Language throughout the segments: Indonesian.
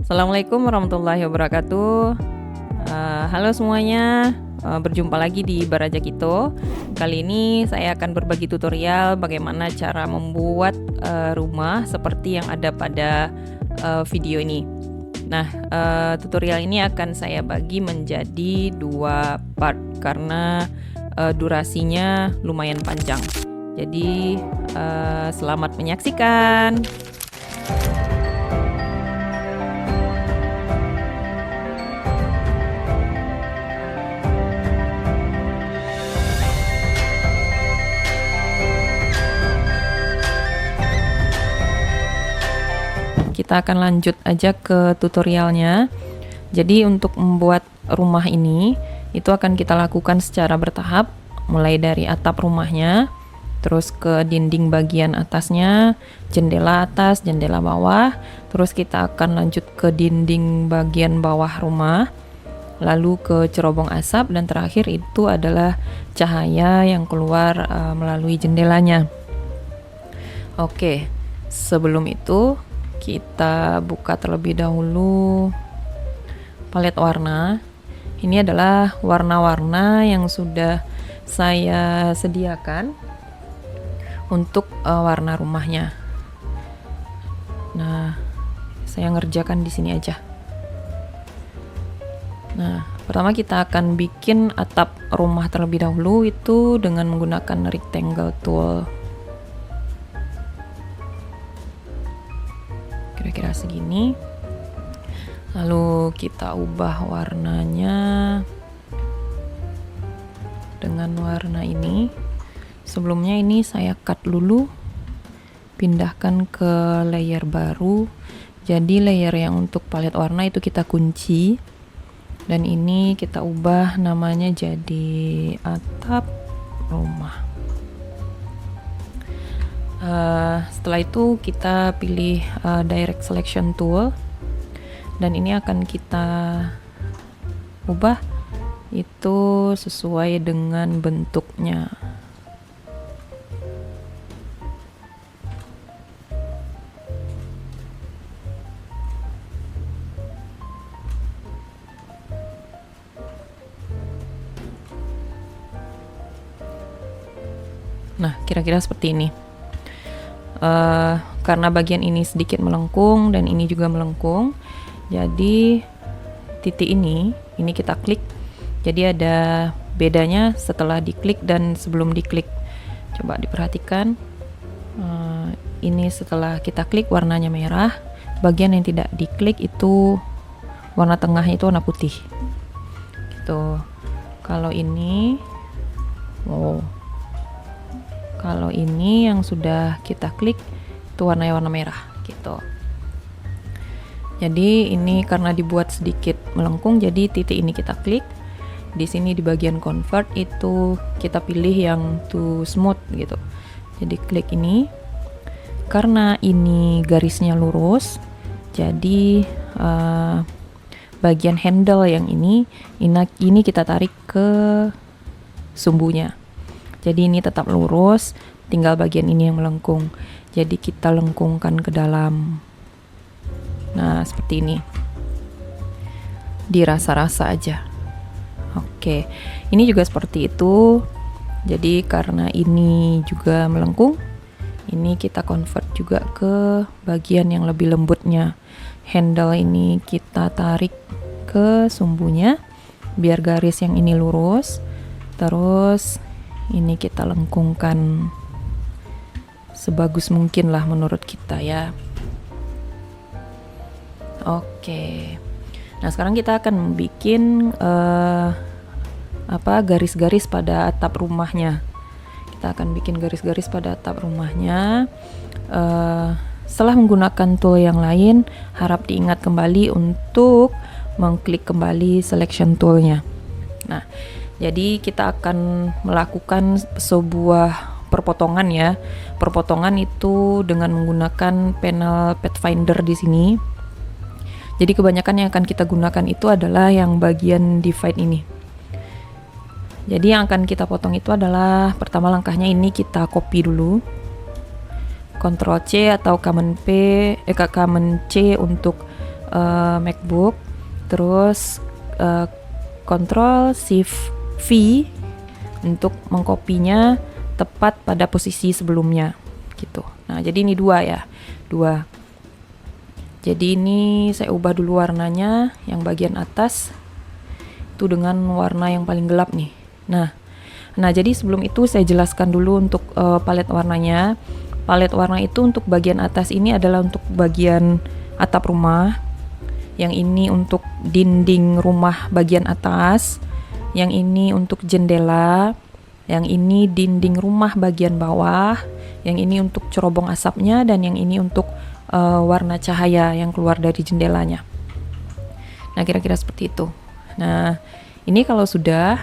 Assalamualaikum warahmatullahi wabarakatuh. Halo semuanya, berjumpa lagi di Baraja Kito. Kali ini saya akan berbagi tutorial bagaimana cara membuat rumah seperti yang ada pada video ini. Nah, tutorial ini akan saya bagi menjadi 2 part karena durasinya lumayan panjang. Jadi, selamat menyaksikan. Kita akan lanjut aja ke tutorialnya. Jadi untuk membuat rumah ini itu akan kita lakukan secara bertahap, mulai dari atap rumahnya, terus ke dinding bagian atasnya, jendela atas, jendela bawah, terus kita akan lanjut ke dinding bagian bawah rumah, lalu ke cerobong asap, dan terakhir itu adalah cahaya yang keluar melalui jendelanya. Oke, sebelum itu kita buka terlebih dahulu palet warna. Ini adalah warna-warna yang sudah saya sediakan untuk warna rumahnya. Nah, saya ngerjakan di sini aja. Nah, pertama kita akan bikin atap rumah terlebih dahulu itu dengan menggunakan rectangle tool. Kira-kira segini, lalu kita ubah warnanya dengan warna ini. Sebelumnya ini saya cut dulu, pindahkan ke layer baru. Jadi layer yang untuk palet warna itu kita kunci, dan ini kita ubah namanya jadi atap rumah. Setelah itu kita pilih direct selection tool, dan ini akan kita ubah itu sesuai dengan bentuknya. Nah, kira-kira seperti ini. Karena bagian ini sedikit melengkung dan ini juga melengkung, jadi titik ini kita klik, jadi ada bedanya setelah diklik dan sebelum diklik. Coba diperhatikan, ini setelah kita klik warnanya merah, bagian yang tidak diklik itu warna tengahnya itu warna putih gitu. Kalau ini kalau ini yang sudah kita klik itu warnanya warna merah gitu. Jadi ini karena dibuat sedikit melengkung, jadi titik ini kita klik. Di sini di bagian convert itu kita pilih yang to smooth gitu. Jadi klik ini. Karena ini garisnya lurus, jadi bagian handle yang ini kita tarik ke sumbunya. Jadi ini tetap lurus, tinggal bagian ini yang melengkung. Jadi kita lengkungkan ke dalam. Nah, seperti ini. Dirasa-rasa aja. Oke, ini juga seperti itu. Jadi karena ini juga melengkung, ini kita convert juga ke bagian yang lebih lembutnya. Handle ini kita tarik ke sumbunya, biar garis yang ini lurus. Terus ini kita lengkungkan sebagus mungkin lah menurut kita ya. Oke. Nah, sekarang kita akan bikin garis-garis pada atap rumahnya. Kita akan bikin garis-garis pada atap rumahnya. Setelah menggunakan tool yang lain, harap diingat kembali untuk mengklik kembali selection toolnya. Nah, jadi kita akan melakukan sebuah perpotongan ya. Perpotongan itu dengan menggunakan panel Pathfinder di sini. Jadi kebanyakan yang akan kita gunakan itu adalah yang bagian divide ini. Jadi yang akan kita potong itu adalah, pertama langkahnya ini kita copy dulu. Ctrl C atau Command C untuk MacBook, terus Ctrl Shift V untuk mengkopinya tepat pada posisi sebelumnya gitu. Nah, jadi ini dua ya, dua. Jadi ini saya ubah dulu warnanya, yang bagian atas itu dengan warna yang paling gelap nih. Nah, jadi sebelum itu saya jelaskan dulu untuk palet warnanya. Palet warna itu untuk bagian atas ini adalah untuk bagian atap rumah. Yang ini untuk dinding rumah bagian atas. Yang ini untuk jendela. Yang ini dinding rumah bagian bawah. Yang ini untuk cerobong asapnya, dan yang ini untuk warna cahaya yang keluar dari jendelanya. Nah, kira-kira seperti itu. Nah, ini kalau sudah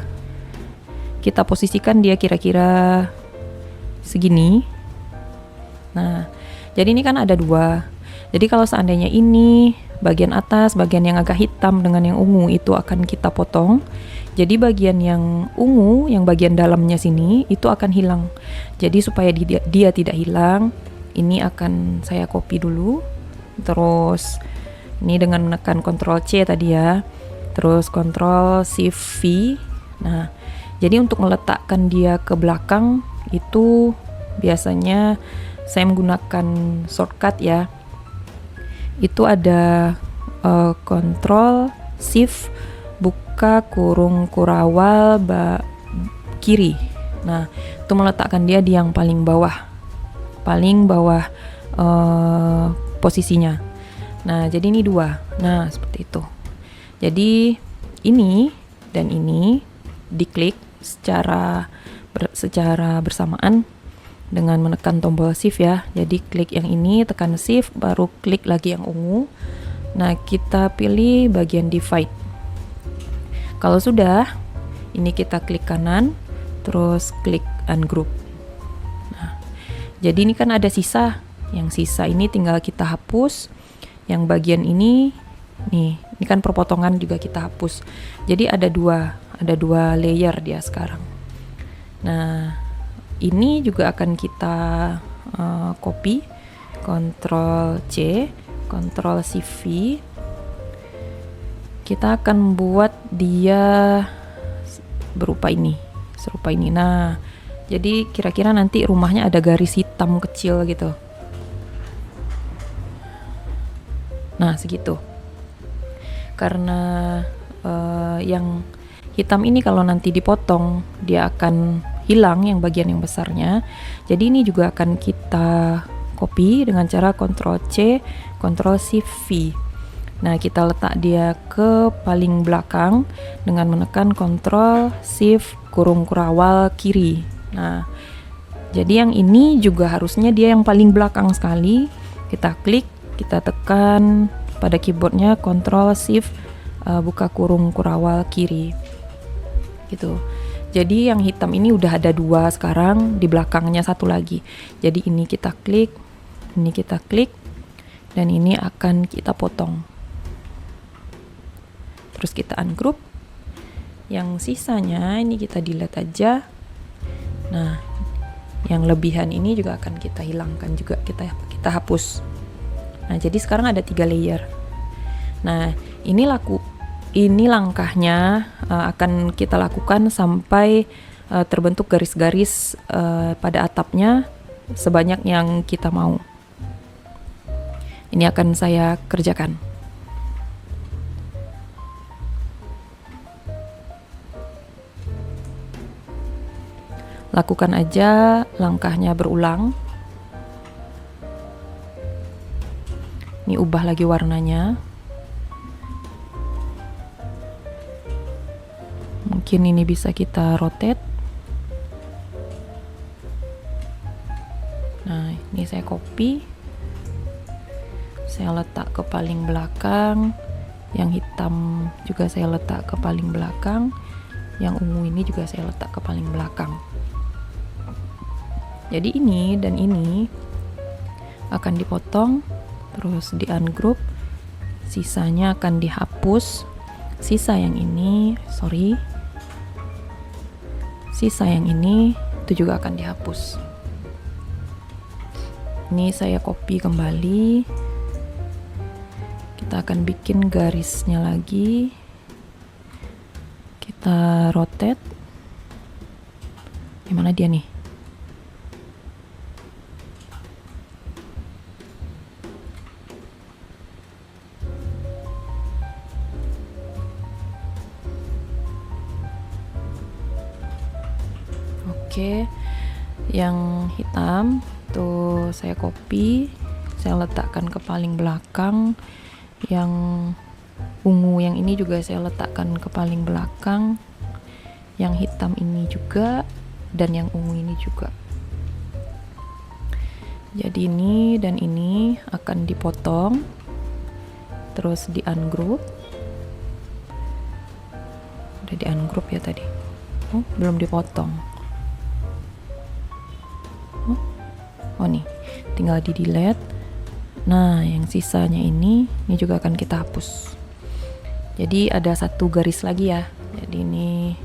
kita posisikan dia kira-kira segini. Nah, jadi ini kan ada dua. Jadi kalau seandainya ini bagian atas, bagian yang agak hitam dengan yang ungu itu akan kita potong. Jadi bagian yang ungu, yang bagian dalamnya sini itu akan hilang. Jadi supaya dia tidak hilang, ini akan saya copy dulu. Terus ini dengan menekan Ctrl C tadi ya. Terus Ctrl Shift V. Nah, jadi untuk meletakkan dia ke belakang itu biasanya saya menggunakan shortcut ya. Itu ada Ctrl Shift buka kurung kurawal kiri. Nah, itu meletakkan dia di yang paling bawah posisinya. Nah, jadi ini dua. Nah, seperti itu. Jadi ini dan ini diklik secara bersamaan dengan menekan tombol shift ya. Jadi klik yang ini, tekan shift, baru klik lagi yang ungu. Nah, kita pilih bagian divide. Kalau sudah, ini kita klik kanan, terus klik ungroup. Nah, jadi ini kan ada sisa. Yang sisa ini tinggal kita hapus. Yang bagian ini, nih, ini kan perpotongan juga kita hapus. Jadi ada dua layer dia sekarang. Nah, ini juga akan kita copy, Ctrl C, Ctrl Shift V. Kita akan buat dia serupa ini. Nah, jadi kira-kira nanti rumahnya ada garis hitam kecil gitu. Nah, segitu. Karena yang hitam ini kalau nanti dipotong dia akan hilang yang bagian yang besarnya. Jadi ini juga akan kita copy dengan cara Ctrl C, Ctrl Shift V. Nah, kita letak dia ke paling belakang dengan menekan Ctrl Shift kurung kurawal kiri. Nah, jadi yang ini juga harusnya dia yang paling belakang sekali. Kita klik, kita tekan pada keyboardnya Ctrl Shift buka kurung kurawal kiri. Gitu. Jadi yang hitam ini udah ada dua sekarang, di belakangnya satu lagi. Jadi ini kita klik, dan ini akan kita potong. Terus kita ungroup. Yang sisanya ini kita delete aja. Nah, yang lebihan ini juga akan kita hilangkan juga, kita hapus. Nah, jadi sekarang ada 3 layer. Nah, ini langkahnya akan kita lakukan sampai terbentuk garis-garis pada atapnya sebanyak yang kita mau. Ini akan saya kerjakan. Lakukan aja langkahnya berulang. Ini ubah lagi warnanya. Mungkin ini bisa kita rotate. Nah, ini saya copy. Saya letak ke paling belakang. Yang hitam juga saya letak ke paling belakang. Yang ungu ini juga saya letak ke paling belakang. Jadi ini dan ini akan dipotong, terus di ungroup, sisanya akan dihapus. Sisa yang ini itu juga akan dihapus. Ini saya copy kembali, kita kita akan bikin garisnya lagi. Kita rotate. Gimana dia nih? Oke, yang hitam tuh saya copy, saya letakkan ke paling belakang. Yang ungu yang ini juga saya letakkan ke paling belakang. Yang hitam ini juga, dan yang ungu ini juga. Jadi ini dan ini akan dipotong, terus di ungroup. Udah di ungroup ya tadi. Oh, belum dipotong. Oh nih, tinggal di delete. Nah, yang sisanya ini juga akan kita hapus. Jadi ada satu garis lagi ya. Jadi ini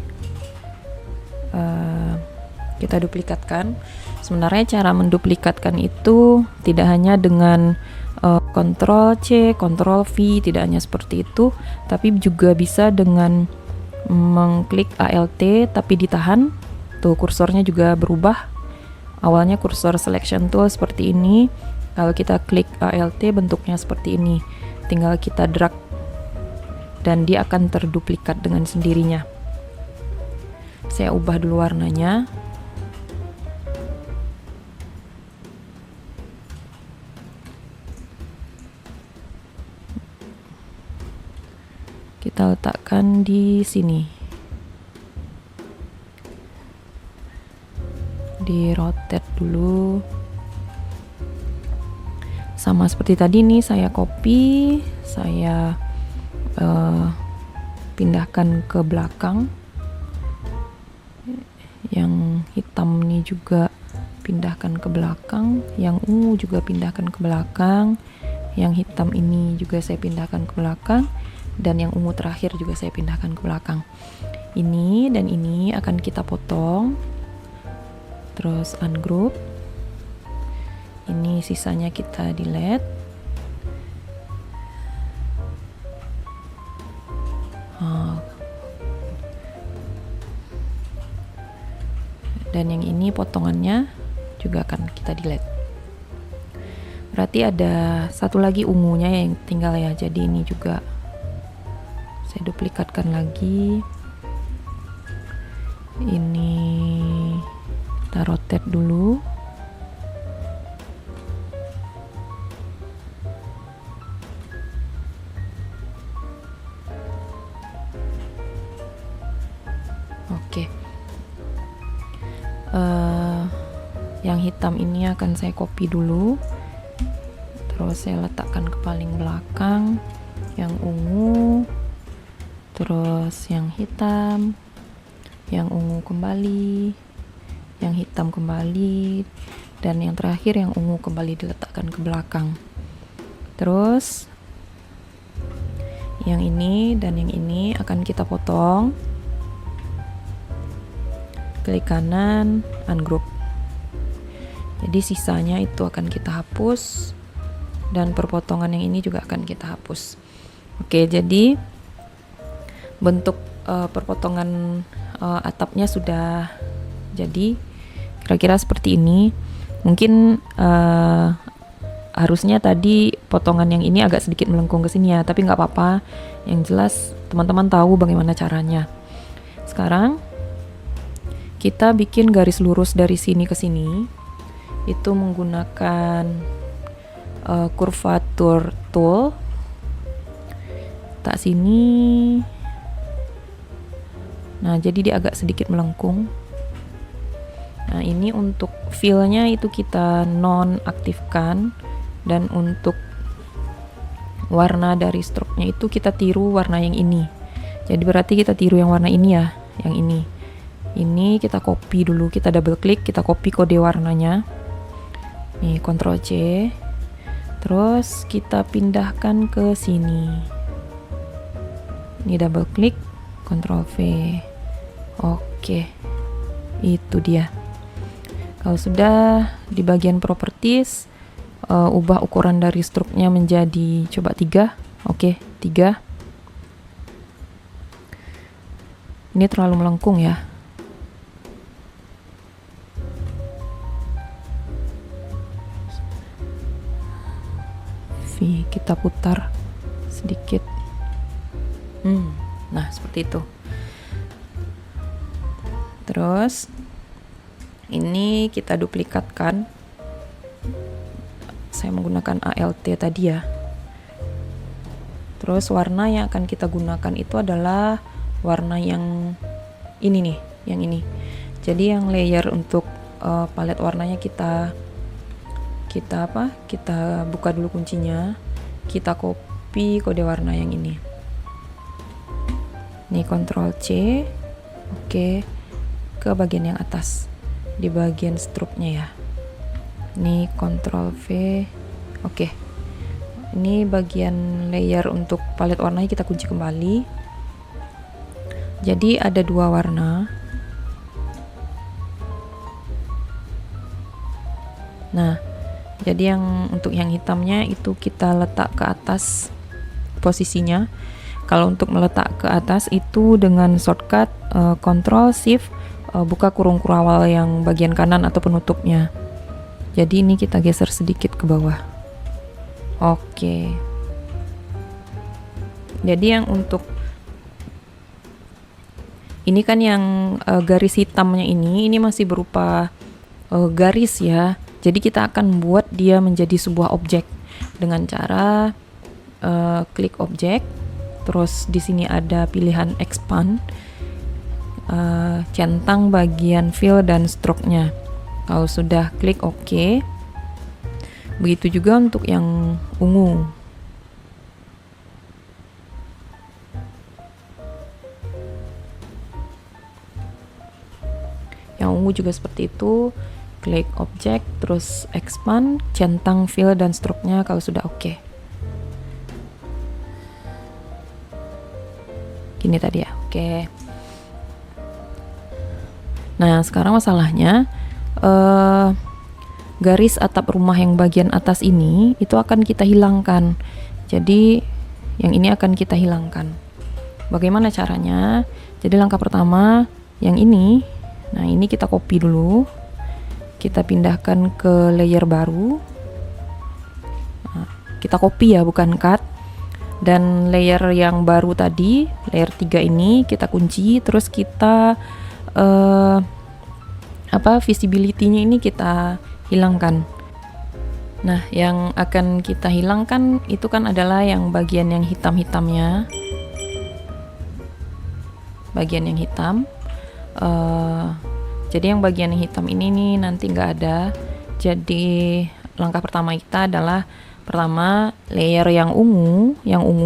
kita duplikatkan. Sebenarnya cara menduplikatkan itu tidak hanya dengan Ctrl C, Ctrl V, tidak hanya seperti itu, tapi juga bisa dengan mengklik Alt tapi ditahan. Tuh kursornya juga berubah. Awalnya kursor selection tool seperti ini. Kalau kita klik Alt bentuknya seperti ini. Tinggal kita drag dan dia akan terduplikat dengan sendirinya. Saya ubah dulu warnanya. Kita letakkan di sini. Di rotate dulu, sama seperti tadi nih, saya copy, saya pindahkan ke belakang. Yang hitam ini juga pindahkan ke belakang, yang ungu juga pindahkan ke belakang, yang hitam ini juga saya pindahkan ke belakang, dan yang ungu terakhir juga saya pindahkan ke belakang. Ini dan ini akan kita potong. Terus ungroup. Ini sisanya kita delete. Dan yang ini potongannya juga akan kita delete. Berarti ada satu lagi ungunya yang tinggal ya. Jadi ini juga saya duplikatkan lagi. Ini kita rotate dulu. Oke. Yang hitam ini akan saya copy dulu. Terus saya letakkan ke paling belakang. Yang ungu. Terus yang hitam. Yang ungu kembali. Yang hitam kembali, dan yang terakhir yang ungu kembali diletakkan ke belakang. Terus yang ini dan yang ini akan kita potong. Klik kanan, ungroup. Jadi sisanya itu akan kita hapus, dan perpotongan yang ini juga akan kita hapus. Oke, jadi bentuk perpotongan atapnya sudah jadi. Kira-kira seperti ini. Mungkin harusnya tadi potongan yang ini agak sedikit melengkung ke sini ya, tapi nggak apa-apa. Yang jelas teman-teman tahu bagaimana caranya. Sekarang kita bikin garis lurus dari sini ke sini. Itu menggunakan curvature tool. Tak sini. Nah, jadi dia agak sedikit melengkung. Nah, ini untuk fill-nya itu kita nonaktifkan, dan untuk warna dari stroke-nya itu kita tiru warna yang ini. Jadi berarti kita tiru yang warna ini ya, yang ini. Ini kita copy dulu, kita double klik, kita copy kode warnanya. Nih, Ctrl C. Terus kita pindahkan ke sini. Ini double klik, Ctrl V. Oke. Itu dia. Kalau sudah di bagian properties, ubah ukuran dari stroke-nya menjadi coba 3. Oke, 3. Ini terlalu melengkung ya. V, kita putar sedikit. Nah, seperti itu. Terus ini kita duplikatkan. Saya menggunakan ALT tadi ya. Terus warna yang akan kita gunakan itu adalah warna yang ini nih, yang ini. Jadi yang layer untuk palet warnanya kita buka dulu kuncinya. Kita copy kode warna yang ini. Nih Ctrl C. Oke. Ke bagian yang atas. Di bagian struknya ya. Ini Ctrl V. Oke. Ini bagian layer untuk palet warnanya kita kunci kembali. Jadi ada 2 warna. Nah, jadi yang untuk yang hitamnya itu kita letak ke atas posisinya. Kalau untuk meletak ke atas itu dengan shortcut Ctrl Shift buka kurung kurawal yang bagian kanan atau penutupnya. Jadi ini kita geser sedikit ke bawah. Oke. Jadi yang untuk ini kan yang garis hitamnya ini masih berupa garis ya. Jadi kita akan buat dia menjadi sebuah objek dengan cara klik objek. Terus di sini ada pilihan expand, centang bagian fill dan stroke-nya. Kalau sudah klik OK. Begitu juga untuk yang ungu. Yang ungu juga seperti itu, klik objek, terus expand, centang fill dan stroke-nya kalau sudah oke. Gini tadi ya, oke. Nah sekarang masalahnya garis atap rumah yang bagian atas ini itu akan kita hilangkan. Jadi yang ini akan kita hilangkan. Bagaimana caranya? Jadi langkah pertama yang ini. Nah ini kita copy dulu, kita pindahkan ke layer baru. Nah, kita copy ya, bukan cut. Dan layer yang baru tadi, layer 3 ini kita kunci, terus kita visibility-nya ini kita hilangkan. Nah yang akan kita hilangkan itu kan adalah yang bagian yang hitam-hitamnya, bagian yang hitam. Jadi yang bagian yang hitam ini nih nanti nggak ada. Jadi langkah pertama kita adalah pertama layer yang ungu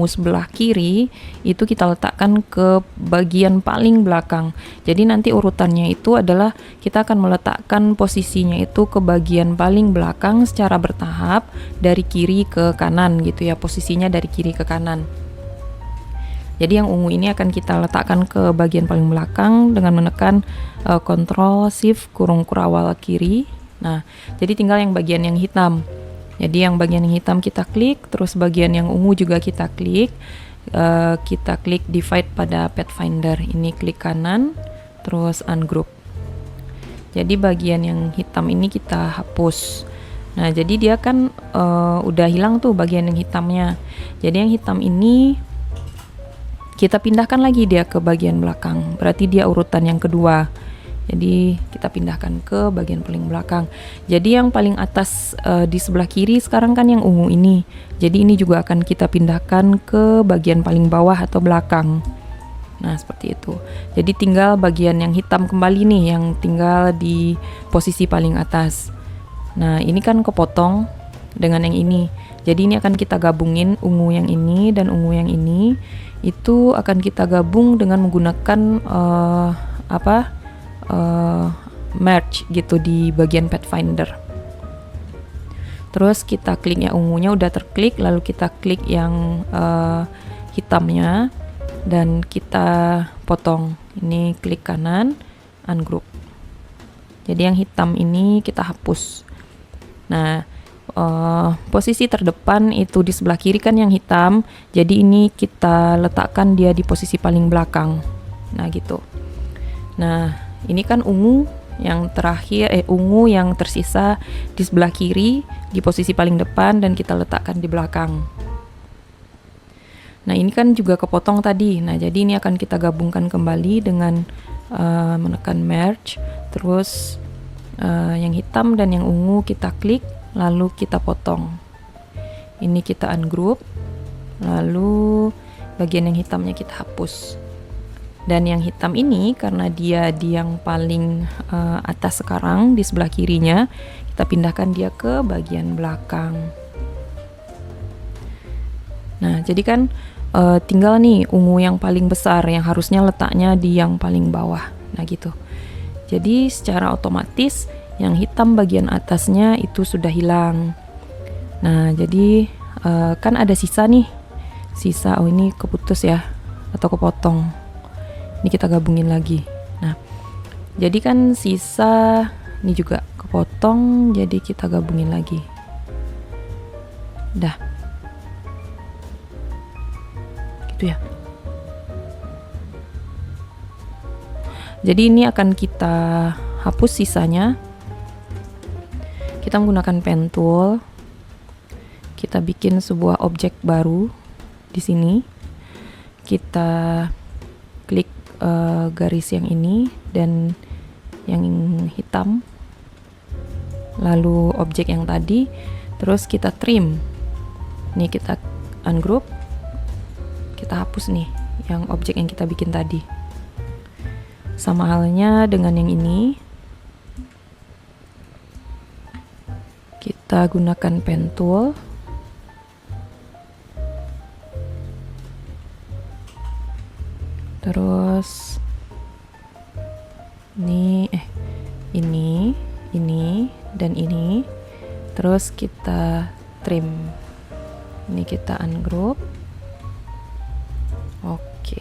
sebelah kiri itu kita letakkan ke bagian paling belakang. Jadi nanti urutannya itu adalah kita akan meletakkan posisinya itu ke bagian paling belakang secara bertahap dari kiri ke kanan gitu ya, posisinya dari kiri ke kanan. Jadi yang ungu ini akan kita letakkan ke bagian paling belakang dengan menekan Ctrl Shift kurung kurawal kiri. Nah, jadi tinggal yang bagian yang hitam. Jadi yang bagian yang hitam kita klik, terus bagian yang ungu juga kita klik. Kita klik divide pada Pathfinder. Ini klik kanan, terus ungroup. Jadi bagian yang hitam ini kita hapus. Nah, jadi dia kan udah hilang tuh bagian yang hitamnya. Jadi yang hitam ini kita pindahkan lagi dia ke bagian belakang, berarti dia urutan yang kedua. Jadi kita pindahkan ke bagian paling belakang. Jadi yang paling atas di sebelah kiri sekarang kan yang ungu ini. Jadi ini juga akan kita pindahkan ke bagian paling bawah atau belakang. Nah seperti itu. Jadi tinggal bagian yang hitam kembali nih, yang tinggal di posisi paling atas. Nah ini kan kepotong dengan yang ini. Jadi ini akan kita gabungin ungu yang ini dan ungu yang ini. Itu akan kita gabung dengan menggunakan merge gitu di bagian Pathfinder. Terus kita klik yang ungunya udah terklik, lalu kita klik yang hitamnya dan kita potong. Ini klik kanan, ungroup. Jadi yang hitam ini kita hapus. Nah, posisi terdepan itu di sebelah kiri kan yang hitam, jadi ini kita letakkan dia di posisi paling belakang. Nah gitu. Nah ini kan ungu yang terakhir, ungu yang tersisa di sebelah kiri di posisi paling depan dan kita letakkan di belakang. Nah ini kan juga kepotong tadi. Nah jadi ini akan kita gabungkan kembali dengan menekan merge, terus yang hitam dan yang ungu kita klik, lalu kita potong. Ini kita ungroup, lalu bagian yang hitamnya kita hapus. Dan yang hitam ini karena dia di yang paling atas sekarang di sebelah kirinya, kita pindahkan dia ke bagian belakang. Nah jadi kan tinggal nih ungu yang paling besar yang harusnya letaknya di yang paling bawah. Nah gitu. Jadi secara otomatis yang hitam bagian atasnya itu sudah hilang. Nah jadi kan ada sisa nih, sisa, oh ini keputus ya atau kepotong, ini kita gabungin lagi. Nah jadi kan sisa ini juga kepotong, jadi kita gabungin lagi. Dah gitu ya. Jadi ini akan kita hapus sisanya. Kita menggunakan pen tool. Kita bikin sebuah objek baru di sini. Kita klik garis yang ini dan yang hitam. Lalu objek yang tadi, terus kita trim. Ini kita ungroup. Kita hapus nih yang objek yang kita bikin tadi. Sama halnya dengan yang ini. Kita gunakan pen tool. Terus ini dan ini. Terus kita trim. Ini kita ungroup. Oke.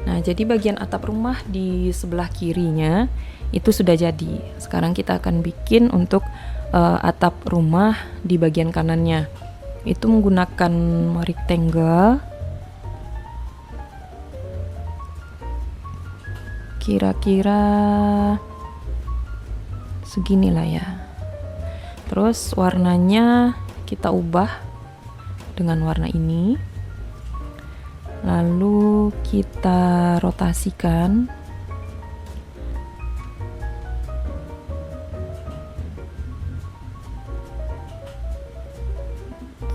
Nah, jadi bagian atap rumah di sebelah kirinya itu sudah jadi. Sekarang kita akan bikin untuk atap rumah di bagian kanannya. Itu menggunakan rectangle. Kira-kira segini lah ya. Terus warnanya kita ubah dengan warna ini. Lalu kita rotasikan.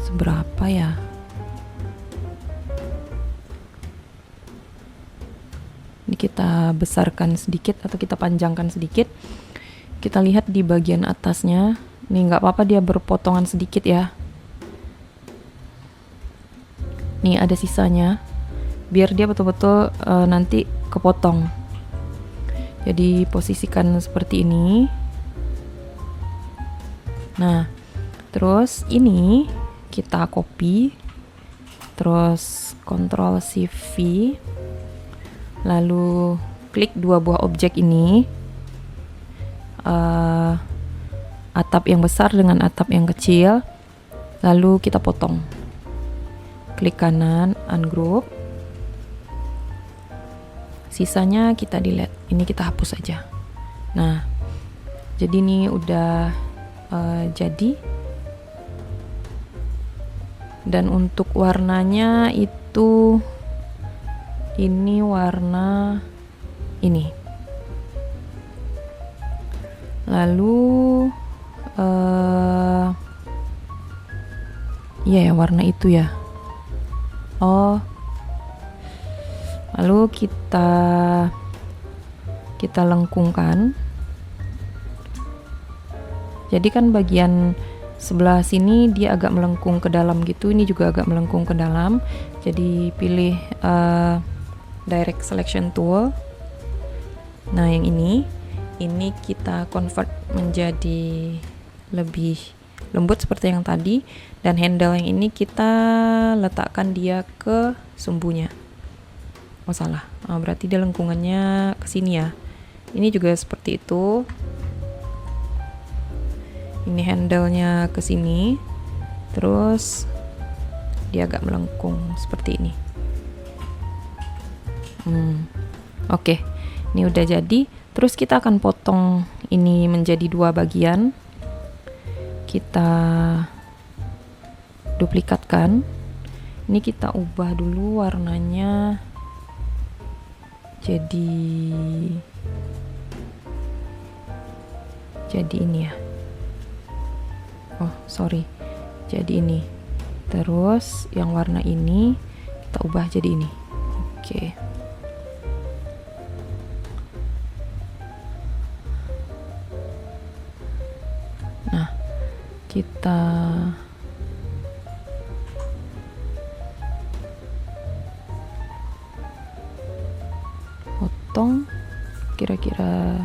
Seberapa ya? Ini kita besarkan sedikit atau kita panjangkan sedikit. Kita lihat di bagian atasnya. Nih nggak apa-apa dia berpotongan sedikit ya. Nih ada sisanya. Biar dia betul-betul nanti kepotong. Jadi posisikan seperti ini. Nah, terus ini kita copy. Terus Ctrl Shift V. Lalu klik dua buah objek ini. Atap yang besar dengan atap yang kecil. Lalu kita potong. Klik kanan, ungroup. Sisanya kita delete. Ini kita hapus aja. Nah, jadi ini udah jadi. Dan untuk warnanya itu ini warna ini. Lalu iya ya warna itu ya. Oh. Lalu kita lengkungkan. Jadi kan bagian sebelah sini dia agak melengkung ke dalam gitu, ini juga agak melengkung ke dalam. Jadi pilih direct selection tool. Nah, yang ini kita convert menjadi lebih lembut seperti yang tadi, dan handle yang ini kita letakkan dia ke sumbunya. Oh salah, berarti dia lengkungannya ke sini ya. Ini juga seperti itu. ini handle-nya ke sini, terus dia agak melengkung seperti ini. Oke, ini udah jadi. Terus kita akan potong ini menjadi 2 bagian. Kita duplikatkan. Ini kita ubah dulu warnanya jadi ini ya. Oh, sorry. Jadi ini. Terus yang warna ini kita ubah jadi ini. Oke. Nah, kita potong kira-kira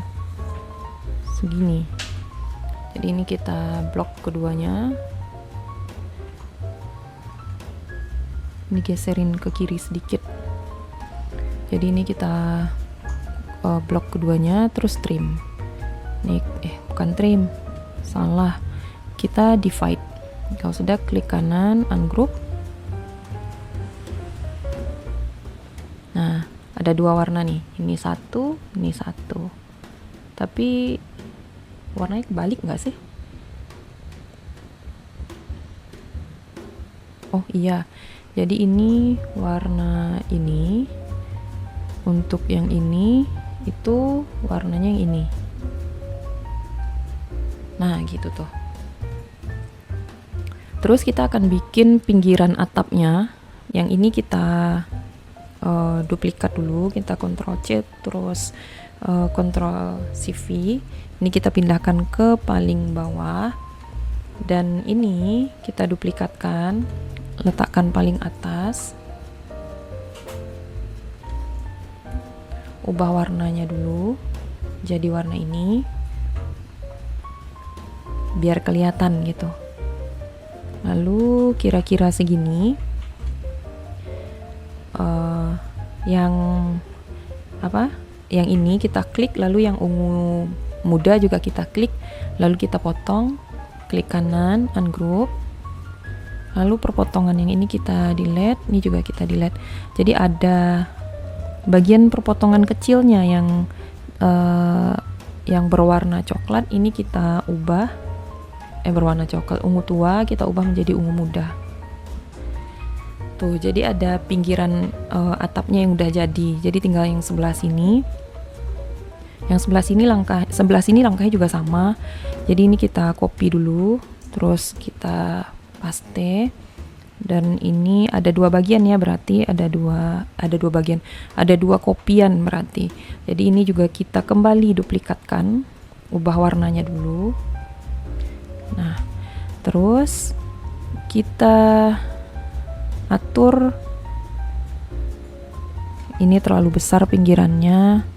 segini. Jadi ini kita blok keduanya. Ini geserin ke kiri sedikit. Jadi ini kita blok keduanya, terus trim. Ini bukan trim, salah. Kita divide. Kalau sudah, klik kanan, ungroup. Nah, ada 2 warna nih. Ini satu, ini satu. Tapi warnanya kebalik nggak sih? Oh iya, jadi ini warna ini. Untuk yang ini itu warnanya yang ini. Nah gitu tuh. Terus kita akan bikin pinggiran atapnya. Yang ini kita duplikat dulu. Kita Ctrl C terus Ctrl CV. Ini kita pindahkan ke paling bawah, dan ini kita duplikatkan, letakkan paling atas. Ubah warnanya dulu jadi warna ini biar kelihatan gitu. Lalu kira-kira segini. Yang ini kita klik, lalu yang ungu muda juga kita klik, lalu kita potong, klik kanan, ungroup. Lalu perpotongan yang ini kita delete, ini juga kita delete. Jadi ada bagian perpotongan kecilnya yang berwarna coklat, ini kita ubah berwarna coklat, ungu tua kita ubah menjadi ungu muda. Tuh, jadi ada pinggiran atapnya yang udah jadi. Jadi tinggal yang sebelah sini. Yang sebelah sini langkahnya juga sama. Jadi ini kita copy dulu, terus kita paste. Dan ini ada 2 bagian ya, berarti ada dua bagian, ada 2 kopian berarti. Jadi ini juga kita kembali duplikatkan, ubah warnanya dulu. Nah, terus kita atur ini terlalu besar pinggirannya.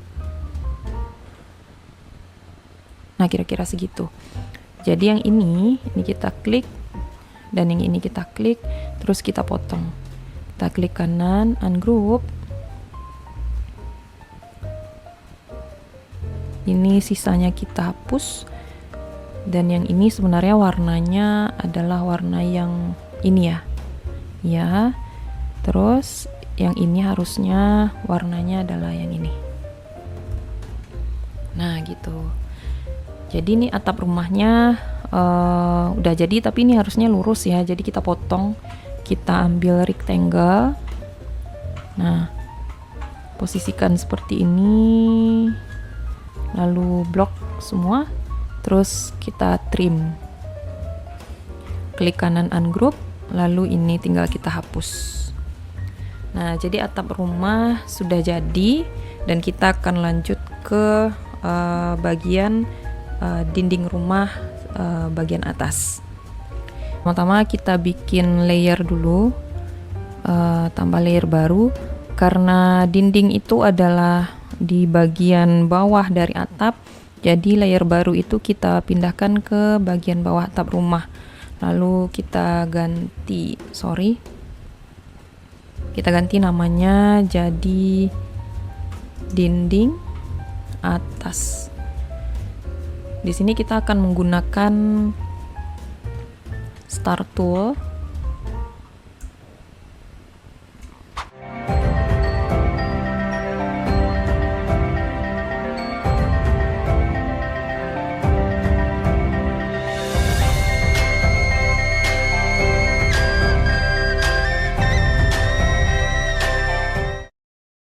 Nah, kira-kira segitu. Jadi yang ini kita klik, dan yang ini kita klik, terus kita potong. Kita klik kanan, ungroup. Ini sisanya kita hapus. Dan yang ini sebenarnya warnanya adalah warna yang ini ya. Ya. Terus yang ini harusnya warnanya adalah yang ini. Nah, gitu. Jadi ini atap rumahnya udah jadi, tapi ini harusnya lurus ya. Jadi kita potong, kita ambil rectangle. Nah, posisikan seperti ini, lalu blok semua, terus kita trim. Klik kanan ungroup, lalu ini tinggal kita hapus. Nah, jadi atap rumah sudah jadi, dan kita akan lanjut ke bagian dinding rumah bagian atas. Pertama kita bikin layer dulu, tambah layer baru, karena dinding itu adalah di bagian bawah dari atap. Jadi layer baru itu kita pindahkan ke bagian bawah atap rumah. Lalu kita ganti, kita ganti namanya jadi dinding atas. Di sini kita akan menggunakan Start Tool,